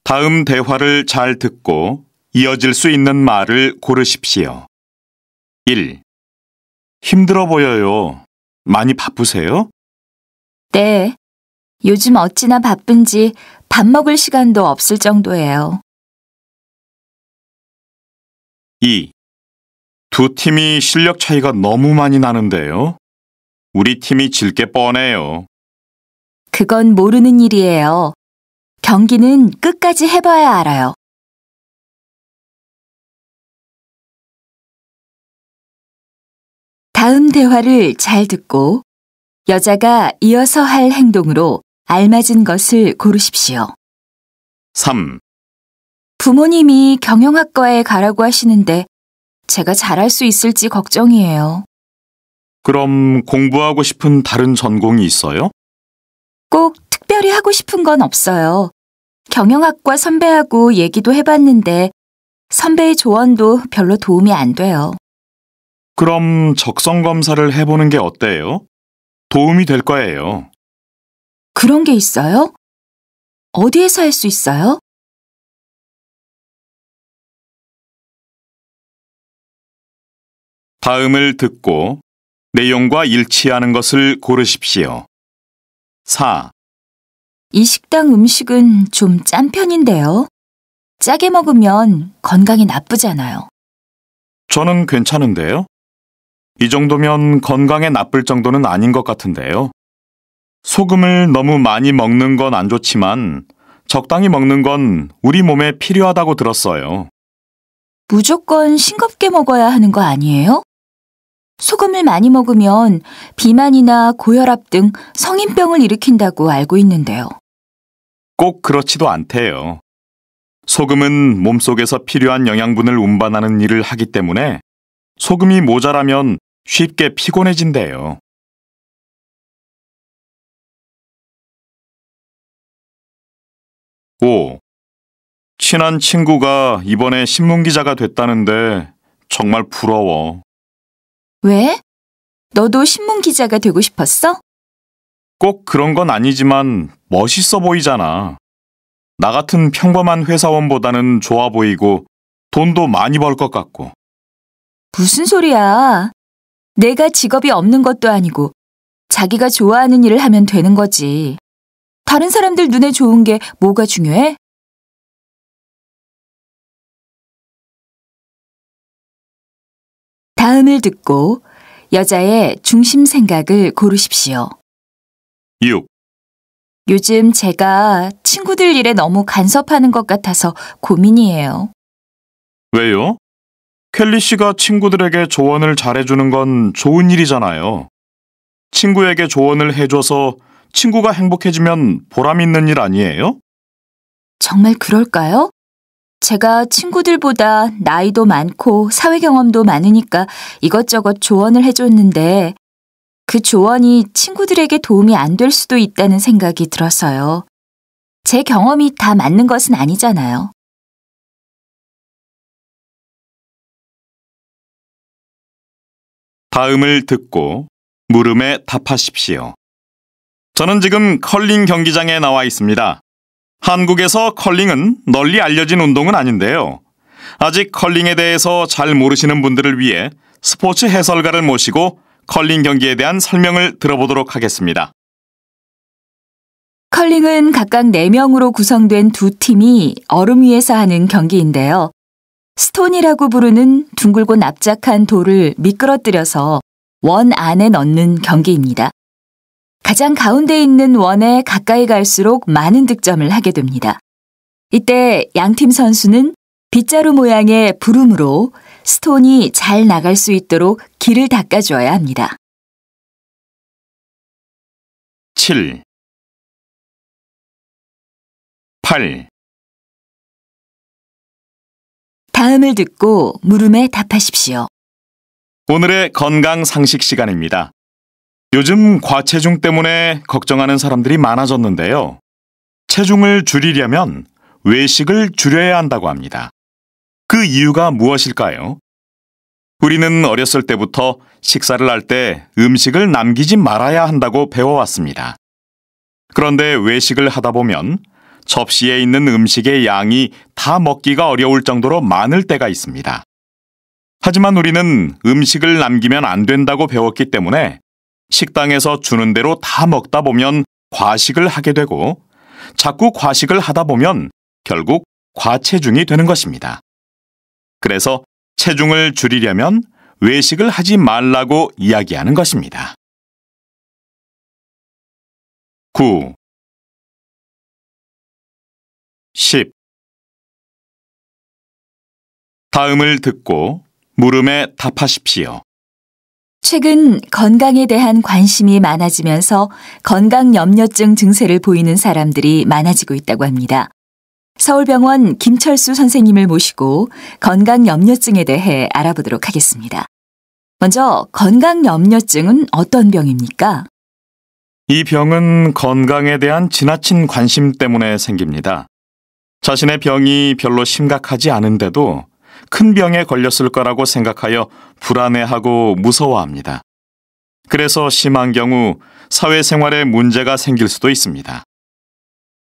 다음 대화를 잘 듣고 이어질 수 있는 말을 고르십시오. 1. 힘들어 보여요. 많이 바쁘세요? 네. 요즘 어찌나 바쁜지 밥 먹을 시간도 없을 정도예요. 2. 두 팀이 실력 차이가 너무 많이 나는데요. 우리 팀이 질 게 뻔해요. 그건 모르는 일이에요. 경기는 끝까지 해봐야 알아요. 다음 대화를 잘 듣고 여자가 이어서 할 행동으로 알맞은 것을 고르십시오. 3. 부모님이 경영학과에 가라고 하시는데 제가 잘할 수 있을지 걱정이에요. 그럼 공부하고 싶은 다른 전공이 있어요? 꼭 특별히 하고 싶은 건 없어요. 경영학과 선배하고 얘기도 해봤는데 선배의 조언도 별로 도움이 안 돼요. 그럼 적성 검사를 해보는 게 어때요? 도움이 될 거예요. 그런 게 있어요? 어디에서 할 수 있어요? 다음을 듣고 내용과 일치하는 것을 고르십시오. 4. 이 식당 음식은 좀 짠 편인데요. 짜게 먹으면 건강에 나쁘잖아요. 저는 괜찮은데요. 이 정도면 건강에 나쁠 정도는 아닌 것 같은데요. 소금을 너무 많이 먹는 건 안 좋지만 적당히 먹는 건 우리 몸에 필요하다고 들었어요. 무조건 싱겁게 먹어야 하는 거 아니에요? 소금을 많이 먹으면 비만이나 고혈압 등 성인병을 일으킨다고 알고 있는데요. 꼭 그렇지도 않대요. 소금은 몸속에서 필요한 영양분을 운반하는 일을 하기 때문에 소금이 모자라면 쉽게 피곤해진대요. 5. 친한 친구가 이번에 신문기자가 됐다는데 정말 부러워. 왜? 너도 신문 기자가 되고 싶었어? 꼭 그런 건 아니지만 멋있어 보이잖아. 나 같은 평범한 회사원보다는 좋아 보이고 돈도 많이 벌 것 같고. 무슨 소리야? 내가 직업이 없는 것도 아니고 자기가 좋아하는 일을 하면 되는 거지. 다른 사람들 눈에 좋은 게 뭐가 중요해? 다음을 듣고 여자의 중심 생각을 고르십시오. 6. 요즘 제가 친구들 일에 너무 간섭하는 것 같아서 고민이에요. 왜요? 켈리 씨가 친구들에게 조언을 잘해주는 건 좋은 일이잖아요. 친구에게 조언을 해줘서 친구가 행복해지면 보람 있는 일 아니에요? 정말 그럴까요? 제가 친구들보다 나이도 많고 사회 경험도 많으니까 이것저것 조언을 해줬는데 그 조언이 친구들에게 도움이 안 될 수도 있다는 생각이 들어서요. 제 경험이 다 맞는 것은 아니잖아요. 다음을 듣고 물음에 답하십시오. 저는 지금 컬링 경기장에 나와 있습니다. 한국에서 컬링은 널리 알려진 운동은 아닌데요. 아직 컬링에 대해서 잘 모르시는 분들을 위해 스포츠 해설가를 모시고 컬링 경기에 대한 설명을 들어보도록 하겠습니다. 컬링은 각각 4명으로 구성된 두 팀이 얼음 위에서 하는 경기인데요. 스톤이라고 부르는 둥글고 납작한 돌을 미끄러뜨려서 원 안에 넣는 경기입니다. 가장 가운데 있는 원에 가까이 갈수록 많은 득점을 하게 됩니다. 이때 양팀 선수는 빗자루 모양의 부름으로 스톤이 잘 나갈 수 있도록 길을 닦아줘야 합니다. 7. 8. 다음을 듣고 물음에 답하십시오. 오늘의 건강 상식 시간입니다. 요즘 과체중 때문에 걱정하는 사람들이 많아졌는데요. 체중을 줄이려면 외식을 줄여야 한다고 합니다. 그 이유가 무엇일까요? 우리는 어렸을 때부터 식사를 할 때 음식을 남기지 말아야 한다고 배워왔습니다. 그런데 외식을 하다 보면 접시에 있는 음식의 양이 다 먹기가 어려울 정도로 많을 때가 있습니다. 하지만 우리는 음식을 남기면 안 된다고 배웠기 때문에 식당에서 주는 대로 다 먹다 보면 과식을 하게 되고 자꾸 과식을 하다 보면 결국 과체중이 되는 것입니다. 그래서 체중을 줄이려면 외식을 하지 말라고 이야기하는 것입니다. 9. 10. 다음을 듣고 물음에 답하십시오. 최근 건강에 대한 관심이 많아지면서 건강염려증 증세를 보이는 사람들이 많아지고 있다고 합니다. 서울병원 김철수 선생님을 모시고 건강염려증에 대해 알아보도록 하겠습니다. 먼저 건강염려증은 어떤 병입니까? 이 병은 건강에 대한 지나친 관심 때문에 생깁니다. 자신의 병이 별로 심각하지 않은데도 큰 병에 걸렸을 거라고 생각하여 불안해하고 무서워합니다. 그래서 심한 경우 사회생활에 문제가 생길 수도 있습니다.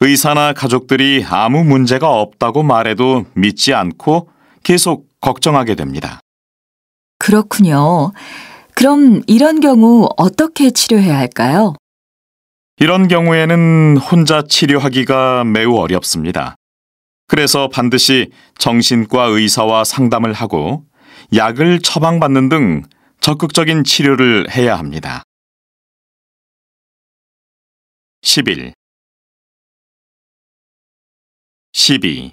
의사나 가족들이 아무 문제가 없다고 말해도 믿지 않고 계속 걱정하게 됩니다. 그렇군요. 그럼 이런 경우 어떻게 치료해야 할까요? 이런 경우에는 혼자 치료하기가 매우 어렵습니다. 그래서 반드시 정신과 의사와 상담을 하고 약을 처방받는 등 적극적인 치료를 해야 합니다. 11. 12.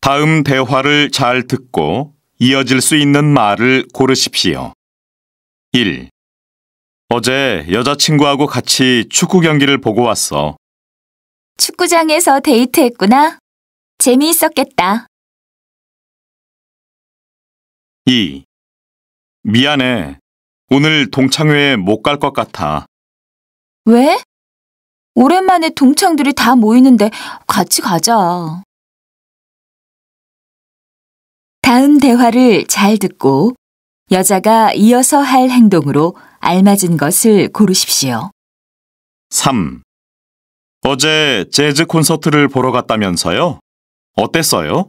다음 대화를 잘 듣고 이어질 수 있는 말을 고르십시오. 1. 어제 여자친구하고 같이 축구 경기를 보고 왔어. 축구장에서 데이트했구나. 재미있었겠다. 2. 미안해. 오늘 동창회에 못 갈 것 같아. 왜? 오랜만에 동창들이 다 모이는데 같이 가자. 다음 대화를 잘 듣고 여자가 이어서 할 행동으로 알맞은 것을 고르십시오. 3. 어제 재즈 콘서트를 보러 갔다면서요? 어땠어요?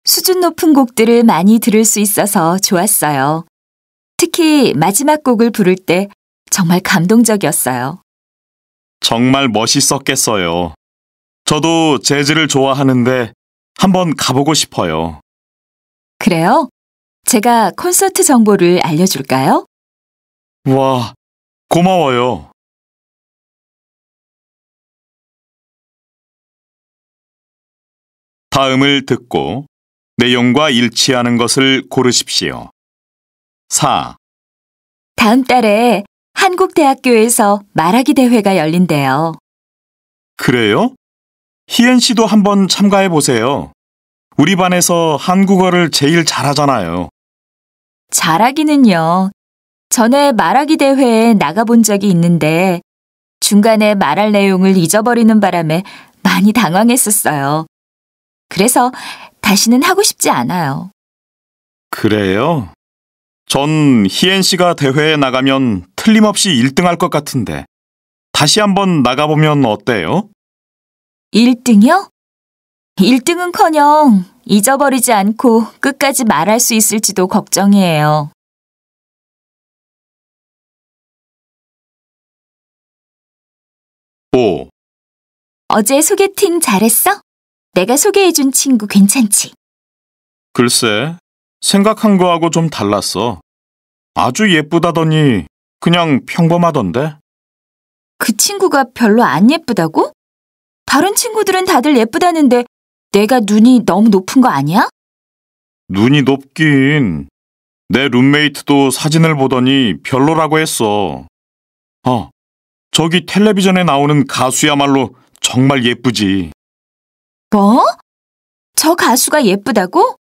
수준 높은 곡들을 많이 들을 수 있어서 좋았어요. 특히 마지막 곡을 부를 때 정말 감동적이었어요. 정말 멋있었겠어요. 저도 재즈를 좋아하는데 한번 가보고 싶어요. 그래요? 제가 콘서트 정보를 알려줄까요? 와, 고마워요. 다음을 듣고 내용과 일치하는 것을 고르십시오. 4. 다음 달에 한국대학교에서 말하기 대회가 열린대요. 그래요? 희엔 씨도 한번 참가해 보세요. 우리 반에서 한국어를 제일 잘하잖아요. 잘하기는요. 전에 말하기 대회에 나가본 적이 있는데 중간에 말할 내용을 잊어버리는 바람에 많이 당황했었어요. 그래서 다시는 하고 싶지 않아요. 그래요? 전 희엔 씨가 대회에 나가면 틀림없이 1등할 것 같은데 다시 한번 나가보면 어때요? 1등이요? 1등은커녕 잊어버리지 않고 끝까지 말할 수 있을지도 걱정이에요. 5. 어제 소개팅 잘했어? 내가 소개해준 친구 괜찮지? 글쎄, 생각한 거하고 좀 달랐어. 아주 예쁘다더니 그냥 평범하던데? 그 친구가 별로 안 예쁘다고? 다른 친구들은 다들 예쁘다는데 내가 눈이 너무 높은 거 아니야? 눈이 높긴. 내 룸메이트도 사진을 보더니 별로라고 했어. 저기 텔레비전에 나오는 가수야말로 정말 예쁘지. 뭐? 저 가수가 예쁘다고?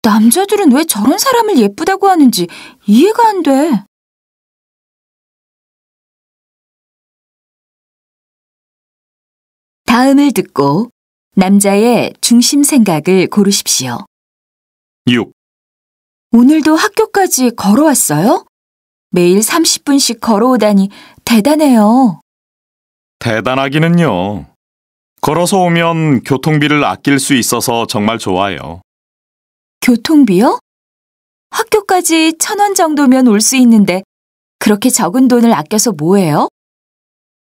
남자들은 왜 저런 사람을 예쁘다고 하는지 이해가 안 돼. 다음을 듣고 남자의 중심 생각을 고르십시오. 6. 오늘도 학교까지 걸어왔어요? 매일 30분씩 걸어오다니 대단해요. 대단하기는요. 걸어서 오면 교통비를 아낄 수 있어서 정말 좋아요. 교통비요? 학교까지 1,000원 정도면 올 수 있는데 그렇게 적은 돈을 아껴서 뭐해요?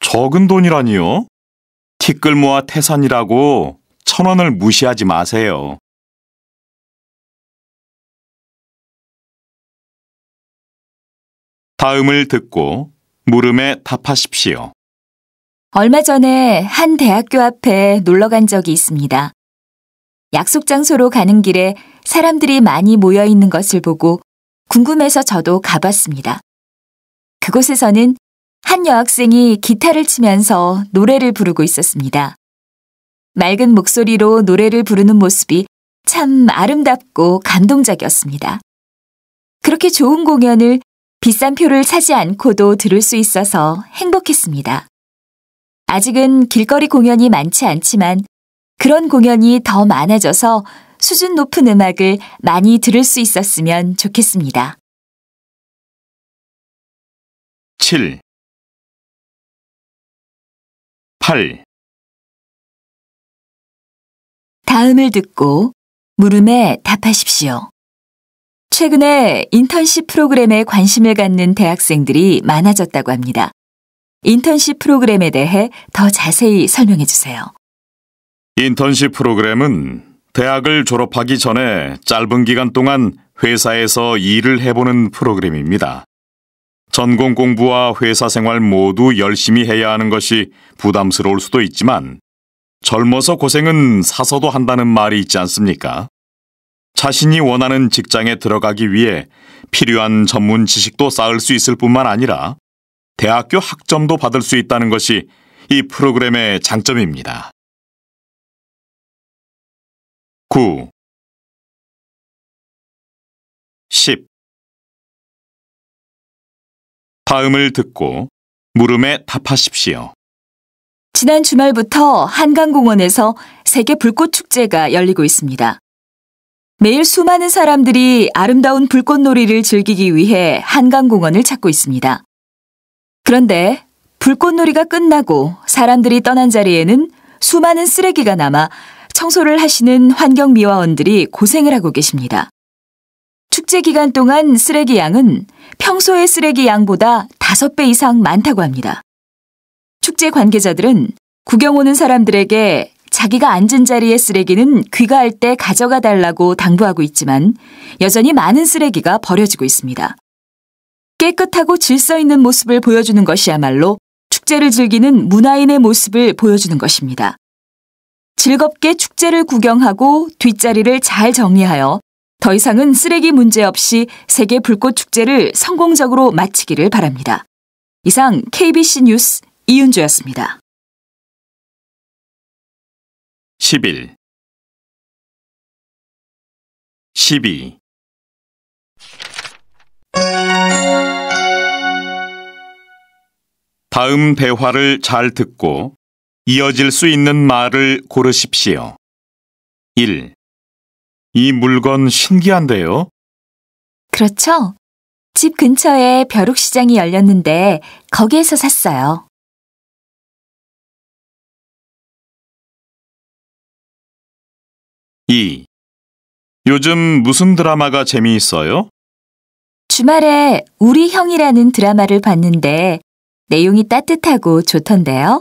적은 돈이라니요? 티끌모아 태산이라고 1,000원을 무시하지 마세요. 다음을 듣고 물음에 답하십시오. 얼마 전에 한 대학교 앞에 놀러 간 적이 있습니다. 약속 장소로 가는 길에 사람들이 많이 모여 있는 것을 보고 궁금해서 저도 가봤습니다. 그곳에서는 한 여학생이 기타를 치면서 노래를 부르고 있었습니다. 맑은 목소리로 노래를 부르는 모습이 참 아름답고 감동적이었습니다. 그렇게 좋은 공연을 비싼 표를 사지 않고도 들을 수 있어서 행복했습니다. 아직은 길거리 공연이 많지 않지만 그런 공연이 더 많아져서 수준 높은 음악을 많이 들을 수 있었으면 좋겠습니다. 7, 8. 다음을 듣고 물음에 답하십시오. 최근에 인턴십 프로그램에 관심을 갖는 대학생들이 많아졌다고 합니다. 인턴십 프로그램에 대해 더 자세히 설명해 주세요. 인턴십 프로그램은 대학을 졸업하기 전에 짧은 기간 동안 회사에서 일을 해보는 프로그램입니다. 전공 공부와 회사 생활 모두 열심히 해야 하는 것이 부담스러울 수도 있지만 젊어서 고생은 사서도 한다는 말이 있지 않습니까? 자신이 원하는 직장에 들어가기 위해 필요한 전문 지식도 쌓을 수 있을 뿐만 아니라 대학교 학점도 받을 수 있다는 것이 이 프로그램의 장점입니다. 9, 10. 다음을 듣고 물음에 답하십시오. 지난 주말부터 한강공원에서 세계 불꽃축제가 열리고 있습니다. 매일 수많은 사람들이 아름다운 불꽃놀이를 즐기기 위해 한강공원을 찾고 있습니다. 그런데 불꽃놀이가 끝나고 사람들이 떠난 자리에는 수많은 쓰레기가 남아 청소를 하시는 환경미화원들이 고생을 하고 계십니다. 축제 기간 동안 쓰레기 양은 평소의 쓰레기 양보다 5배 이상 많다고 합니다. 축제 관계자들은 구경 오는 사람들에게 자기가 앉은 자리의 쓰레기는 귀가할 때 가져가 달라고 당부하고 있지만 여전히 많은 쓰레기가 버려지고 있습니다. 깨끗하고 질서 있는 모습을 보여주는 것이야말로 축제를 즐기는 문화인의 모습을 보여주는 것입니다. 즐겁게 축제를 구경하고 뒷자리를 잘 정리하여 더 이상은 쓰레기 문제 없이 세계 불꽃축제를 성공적으로 마치기를 바랍니다. 이상 KBC 뉴스 이윤주였습니다. 11, 12. 다음 대화를 잘 듣고 이어질 수 있는 말을 고르십시오. 1. 이 물건 신기한데요? 그렇죠? 집 근처에 벼룩시장이 열렸는데 거기에서 샀어요. 2. 요즘 무슨 드라마가 재미있어요? 주말에 우리 형이라는 드라마를 봤는데 내용이 따뜻하고 좋던데요.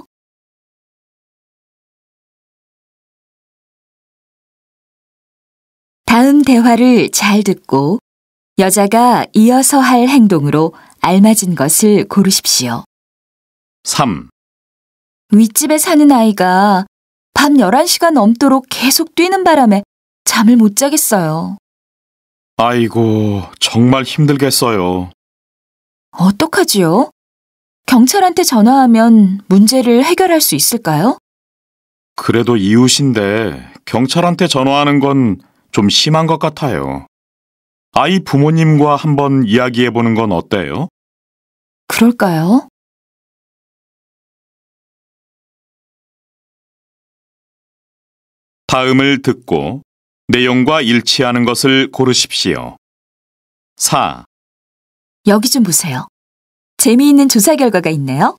다음 대화를 잘 듣고 여자가 이어서 할 행동으로 알맞은 것을 고르십시오. 3. 윗집에 사는 아이가 밤 11시가 넘도록 계속 뛰는 바람에 잠을 못 자겠어요. 아이고, 정말 힘들겠어요. 어떡하지요? 경찰한테 전화하면 문제를 해결할 수 있을까요? 그래도 이웃인데 경찰한테 전화하는 건 좀 심한 것 같아요. 아이 부모님과 한번 이야기해보는 건 어때요? 그럴까요? 다음을 듣고 내용과 일치하는 것을 고르십시오. 4. 여기 좀 보세요. 재미있는 조사 결과가 있네요.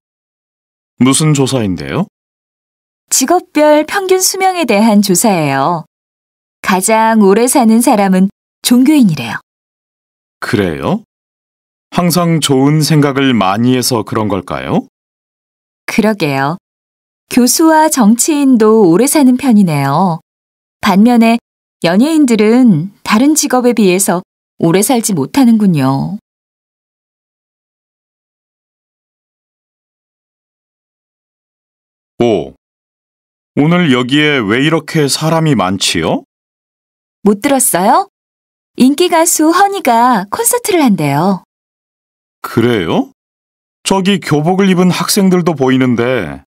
무슨 조사인데요? 직업별 평균 수명에 대한 조사예요. 가장 오래 사는 사람은 종교인이래요. 그래요? 항상 좋은 생각을 많이 해서 그런 걸까요? 그러게요. 교수와 정치인도 오래 사는 편이네요. 반면에 연예인들은 다른 직업에 비해서 오래 살지 못하는군요. 5. 오늘 여기에 왜 이렇게 사람이 많지요? 못 들었어요? 인기 가수 허니가 콘서트를 한대요. 그래요? 저기 교복을 입은 학생들도 보이는데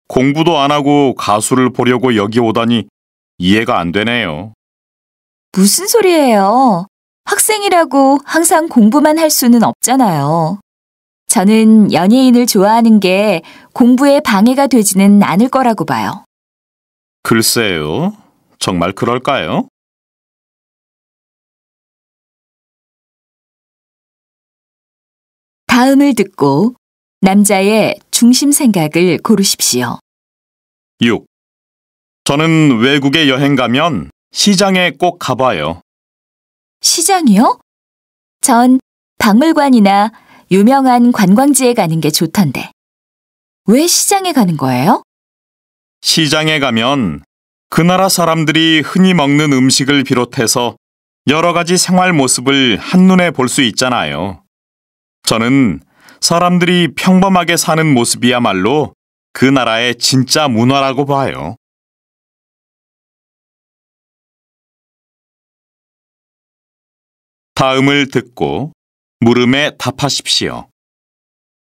공부도 안 하고 가수를 보려고 여기 오다니 이해가 안 되네요. 무슨 소리예요? 학생이라고 항상 공부만 할 수는 없잖아요. 저는 연예인을 좋아하는 게 공부에 방해가 되지는 않을 거라고 봐요. 글쎄요. 정말 그럴까요? 다음을 듣고 남자의 중심 생각을 고르십시오. 6. 저는 외국에 여행 가면 시장에 꼭 가봐요. 시장이요? 전 박물관이나 유명한 관광지에 가는 게 좋던데. 왜 시장에 가는 거예요? 시장에 가면 그 나라 사람들이 흔히 먹는 음식을 비롯해서 여러 가지 생활 모습을 한눈에 볼 수 있잖아요. 저는 사람들이 평범하게 사는 모습이야말로 그 나라의 진짜 문화라고 봐요. 다음을 듣고 물음에 답하십시오.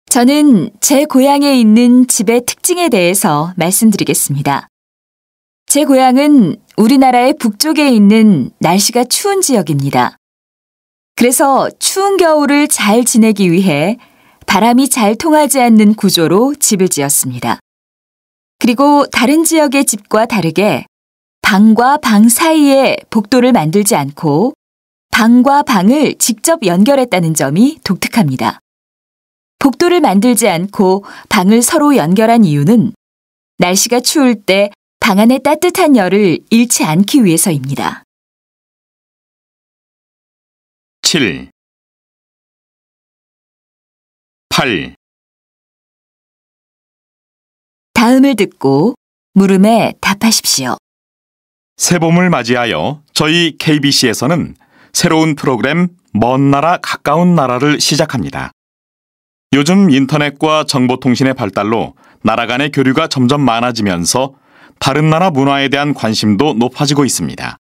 저는 제 고향에 있는 집의 특징에 대해서 말씀드리겠습니다. 제 고향은 우리나라의 북쪽에 있는 날씨가 추운 지역입니다. 그래서 추운 겨울을 잘 지내기 위해 바람이 잘 통하지 않는 구조로 집을 지었습니다. 그리고 다른 지역의 집과 다르게 방과 방 사이에 복도를 만들지 않고 방과 방을 직접 연결했다는 점이 독특합니다. 복도를 만들지 않고 방을 서로 연결한 이유는 날씨가 추울 때 방 안의 따뜻한 열을 잃지 않기 위해서입니다. 7. 8. 다음을 듣고 물음에 답하십시오. 새봄을 맞이하여 저희 KBC에서는 새로운 프로그램 먼 나라 가까운 나라를 시작합니다. 요즘 인터넷과 정보통신의 발달로 나라 간의 교류가 점점 많아지면서 다른 나라 문화에 대한 관심도 높아지고 있습니다.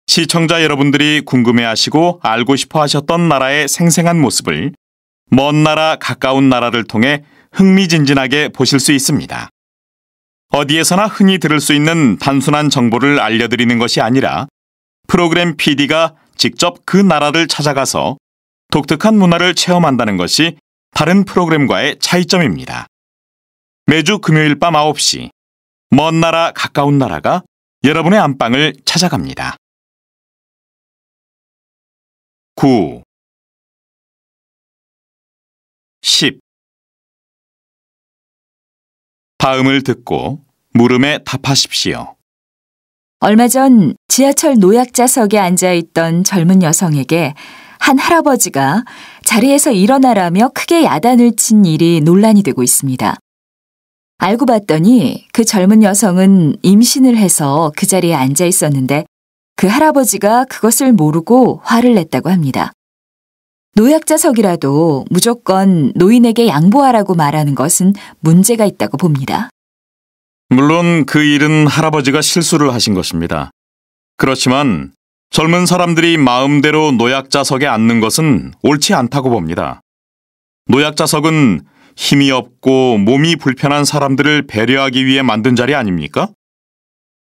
시청자 여러분들이 궁금해하시고 알고 싶어 하셨던 나라의 생생한 모습을 먼 나라 가까운 나라를 통해 흥미진진하게 보실 수 있습니다. 어디에서나 흔히 들을 수 있는 단순한 정보를 알려드리는 것이 아니라 프로그램 PD가 직접 그 나라를 찾아가서 독특한 문화를 체험한다는 것이 다른 프로그램과의 차이점입니다. 매주 금요일 밤 9시 먼 나라 가까운 나라가 여러분의 안방을 찾아갑니다. 9. 10. 다음을 듣고 물음에 답하십시오. 얼마 전 지하철 노약자석에 앉아있던 젊은 여성에게 한 할아버지가 자리에서 일어나라며 크게 야단을 친 일이 논란이 되고 있습니다. 알고 봤더니 그 젊은 여성은 임신을 해서 그 자리에 앉아 있었는데 그 할아버지가 그것을 모르고 화를 냈다고 합니다. 노약자석이라도 무조건 노인에게 양보하라고 말하는 것은 문제가 있다고 봅니다. 물론 그 일은 할아버지가 실수를 하신 것입니다. 그렇지만 젊은 사람들이 마음대로 노약자석에 앉는 것은 옳지 않다고 봅니다. 노약자석은 힘이 없고 몸이 불편한 사람들을 배려하기 위해 만든 자리 아닙니까?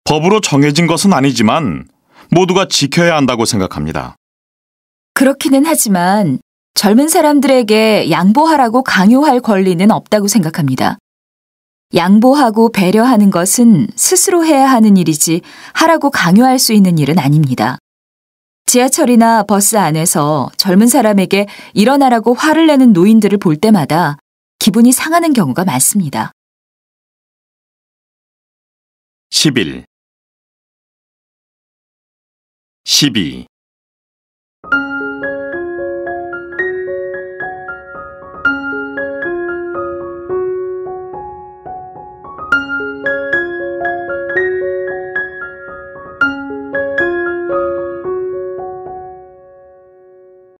법으로 정해진 것은 아니지만 모두가 지켜야 한다고 생각합니다. 그렇기는 하지만 젊은 사람들에게 양보하라고 강요할 권리는 없다고 생각합니다. 양보하고 배려하는 것은 스스로 해야 하는 일이지 하라고 강요할 수 있는 일은 아닙니다. 지하철이나 버스 안에서 젊은 사람에게 일어나라고 화를 내는 노인들을 볼 때마다 기분이 상하는 경우가 많습니다. 11, 12